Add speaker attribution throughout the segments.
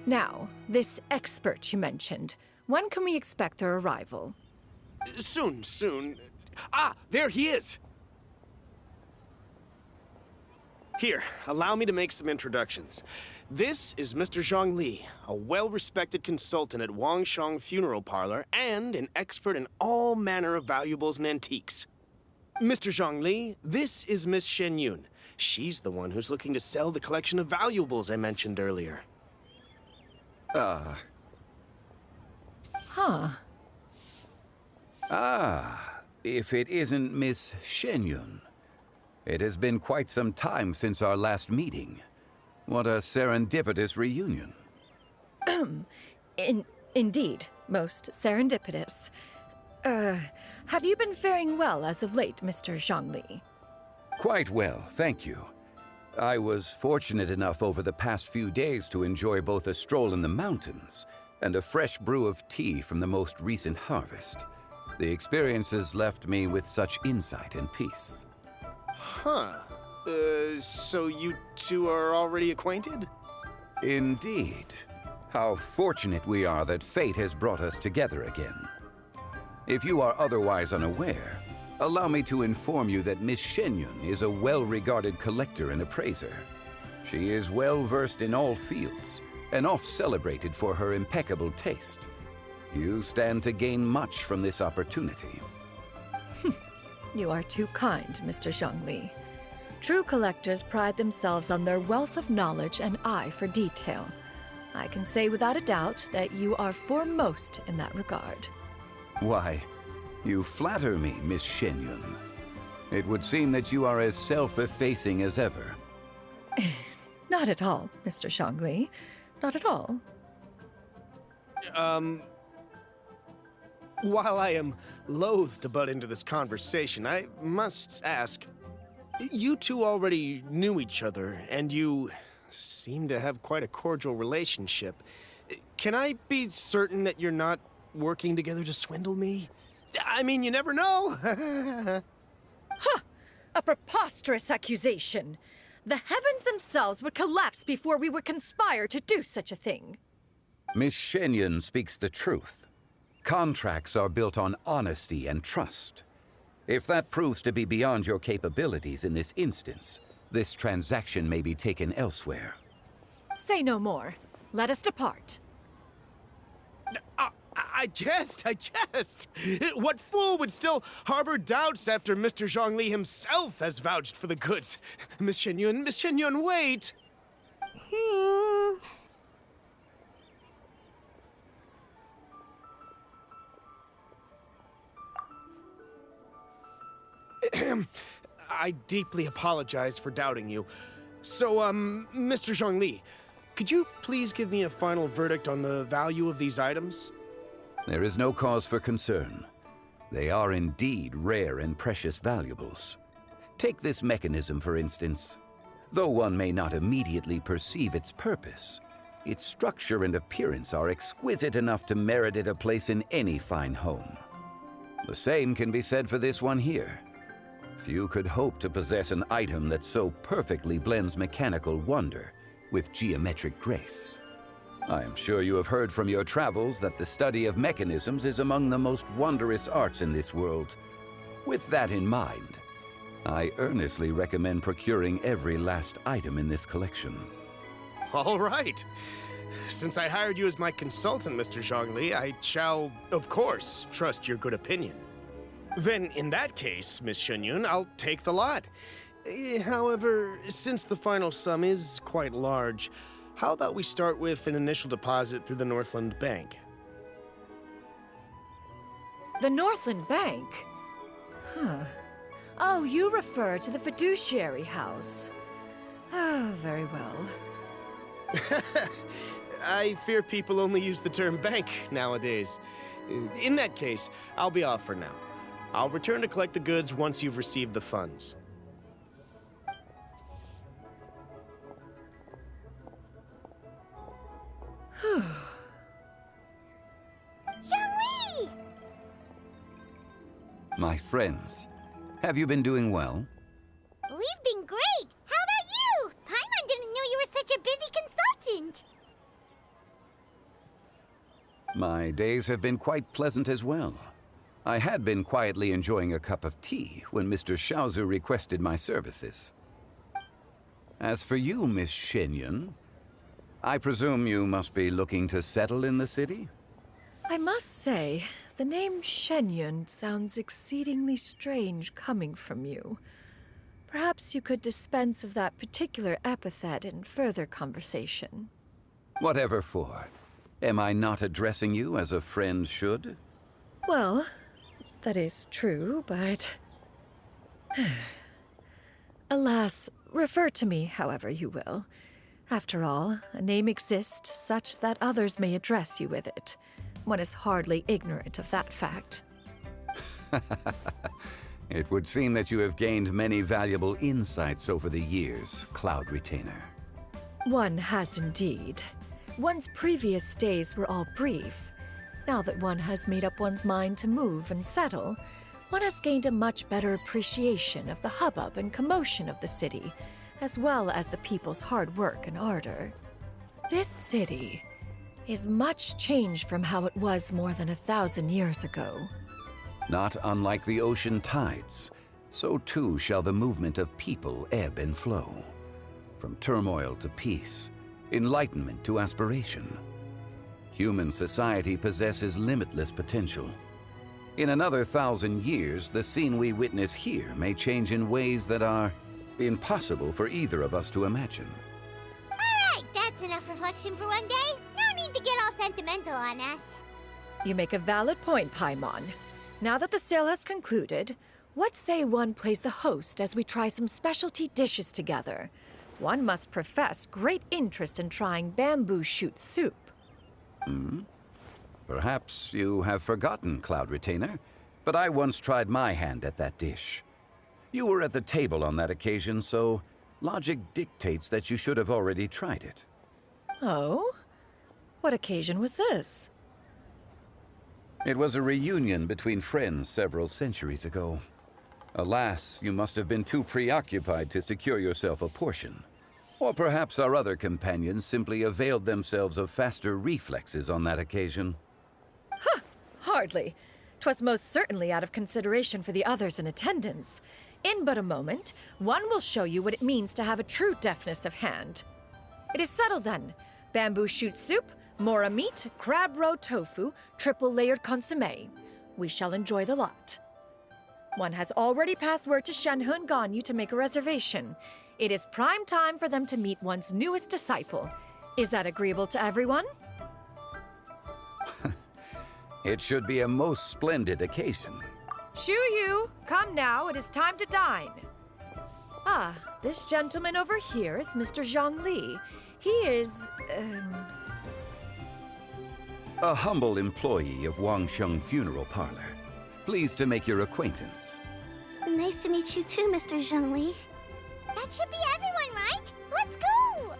Speaker 1: Now, this expert you mentioned, when can we expect their arrival?
Speaker 2: Soon. Ah, there he is! Here, allow me to make some introductions. This is Mr. ZHONGLI, a well-respected consultant at Wangshang Funeral Parlor and an expert in all manner of valuables and antiques. Mr. ZHONGLI, this is Miss XIANYUN. She's the one who's looking to sell the collection of valuables I mentioned earlier.
Speaker 3: If it isn't Miss XIANYUN. It has been quite some time since our last meeting. What a serendipitous reunion.
Speaker 1: Indeed, most serendipitous. Have you been faring well as of late, Mr. ZHONGLI?
Speaker 3: Quite well, thank you. I was fortunate enough over the past few days to enjoy both a stroll in the mountains and a fresh brew of tea from the most recent harvest. The experiences left me with such insight and peace.
Speaker 2: So you two are already acquainted?
Speaker 3: Indeed. How fortunate we are that fate has brought us together again. If you are otherwise unaware, allow me to inform you that Miss XIANYUN is a well-regarded collector and appraiser. She is well-versed in all fields, and oft-celebrated for her impeccable taste. You stand to gain much from this opportunity.
Speaker 1: You are too kind, Mr. ZHONGLI. True collectors pride themselves on their wealth of knowledge and eye for detail. I can say without a doubt that you are foremost in that regard.
Speaker 3: Why, you flatter me, Miss XIANYUN. It would seem that you are as self-effacing as ever.
Speaker 1: Not at all, Mr. ZHONGLI. Not at all.
Speaker 2: While I am loath to butt into this conversation, I must ask, you two already knew each other, and you seem to have quite a cordial relationship. Can I be certain that you're not working together to swindle me? I mean, you never know.
Speaker 1: Ha! A preposterous accusation. The heavens themselves would collapse before we would conspire to do such a thing.
Speaker 3: Miss XIANYUN speaks the truth. Contracts are built on honesty and trust. If that proves to be beyond your capabilities in this instance, this transaction may be taken elsewhere.
Speaker 1: Say no more. Let us depart.
Speaker 2: I jest. What fool would still harbor doubts after Mr. ZHONGLI himself has vouched for the goods? Miss XIANYUN, wait! I deeply apologize for doubting you. So, Mr. ZHONGLI, could you please give me a final verdict on the value of these items?
Speaker 3: There is no cause for concern. They are indeed rare and precious valuables. Take this mechanism, for instance. Though one may not immediately perceive its purpose, its structure and appearance are exquisite enough to merit it a place in any fine home. The same can be said for this one here. Few could hope to possess an item that so perfectly blends mechanical wonder with geometric grace. I am sure you have heard from your travels that the study of mechanisms is among the most wondrous arts in this world. With that in mind, I earnestly recommend procuring every last item in this collection.
Speaker 2: All right. Since I hired you as my consultant, Mr. ZHONGLI, I shall, of course, trust your good opinion. Then, in that case, Miss XIANYUN, I'll take the lot. However, since the final sum is quite large, how about we start with an initial deposit through the Northland Bank?
Speaker 1: The Northland Bank? Huh. Oh, you refer to the fiduciary house. Oh, very well.
Speaker 2: I fear people only use the term bank nowadays. In that case, I'll be off for now. I'll return to collect the goods once you've received the funds.
Speaker 4: ZHONGLI!
Speaker 3: My friends, have you been doing well?
Speaker 4: We've been great! How about you? Paimon didn't know you were such a busy consultant!
Speaker 3: My days have been quite pleasant as well. I had been quietly enjoying a cup of tea when Mr. Xiaozu requested my services. As for you, Miss XIANYUN, I presume you must be looking to settle in the city?
Speaker 1: I must say, the name XIANYUN sounds exceedingly strange coming from you. Perhaps you could dispense of that particular epithet in further conversation.
Speaker 3: Whatever for. Am I not addressing you as a friend should?
Speaker 1: Well, that is true, but... Alas, refer to me however you will. After all, a name exists such that others may address you with it. One is hardly ignorant of that fact.
Speaker 3: It would seem that you have gained many valuable insights over the years, Cloud Retainer.
Speaker 1: One has indeed. One's previous days were all brief. Now that one has made up one's mind to move and settle, one has gained a much better appreciation of the hubbub and commotion of the city, as well as the people's hard work and ardor. This city is much changed from how it was more than 1,000 years ago.
Speaker 3: Not unlike the ocean tides, so too shall the movement of people ebb and flow. From turmoil to peace, enlightenment to aspiration. Human society possesses limitless potential. In another 1,000 years, the scene we witness here may change in ways that are impossible for either of us to imagine.
Speaker 4: Alright, that's enough reflection for one day. No need to get all sentimental on us.
Speaker 1: You make a valid point, Paimon. Now that the sale has concluded, what say one plays the host as we try some specialty dishes together? One must profess great interest in trying bamboo shoot soup.
Speaker 3: Perhaps you have forgotten, Cloud Retainer, but I once tried my hand at that dish. You were at the table on that occasion, so logic dictates that you should have already tried it.
Speaker 1: Oh? What occasion was this?
Speaker 3: It was a reunion between friends several centuries ago. Alas, you must have been too preoccupied to secure yourself a portion. Or perhaps our other companions simply availed themselves of faster reflexes on that occasion.
Speaker 1: Hardly. 'Twas most certainly out of consideration for the others in attendance. In but a moment, one will show you what it means to have a true deftness of hand. It is settled then. Bamboo shoot soup, mora meat, crab roe tofu, triple-layered consommé. We shall enjoy the lot. One has already passed word to Shenhe and Ganyu to make a reservation. It is prime time for them to meet one's newest disciple. Is that agreeable to everyone?
Speaker 3: It should be a most splendid occasion.
Speaker 1: Shu Yu, come now, it is time to dine. Ah, this gentleman over here is Mr. ZHONGLI. He is,
Speaker 3: A humble employee of Wangsheng Funeral Parlor. Pleased to make your acquaintance.
Speaker 4: Nice to meet you too, Mr. ZHONGLI. That should be everyone, right? Let's go!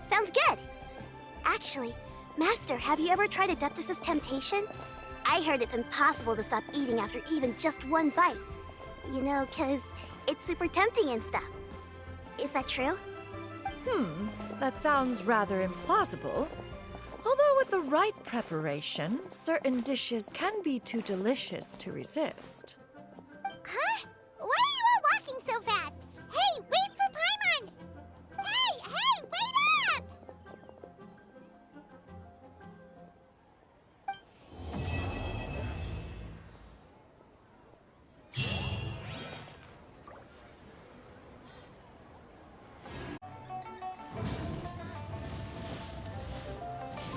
Speaker 4: Sounds good! Actually, Master, have you ever tried Adeptus' temptation? I heard it's impossible to stop eating after even just one bite. You know, 'cause it's super tempting and stuff. Is that true?
Speaker 1: That sounds rather implausible. Although with the right preparation, certain dishes can be too delicious to resist.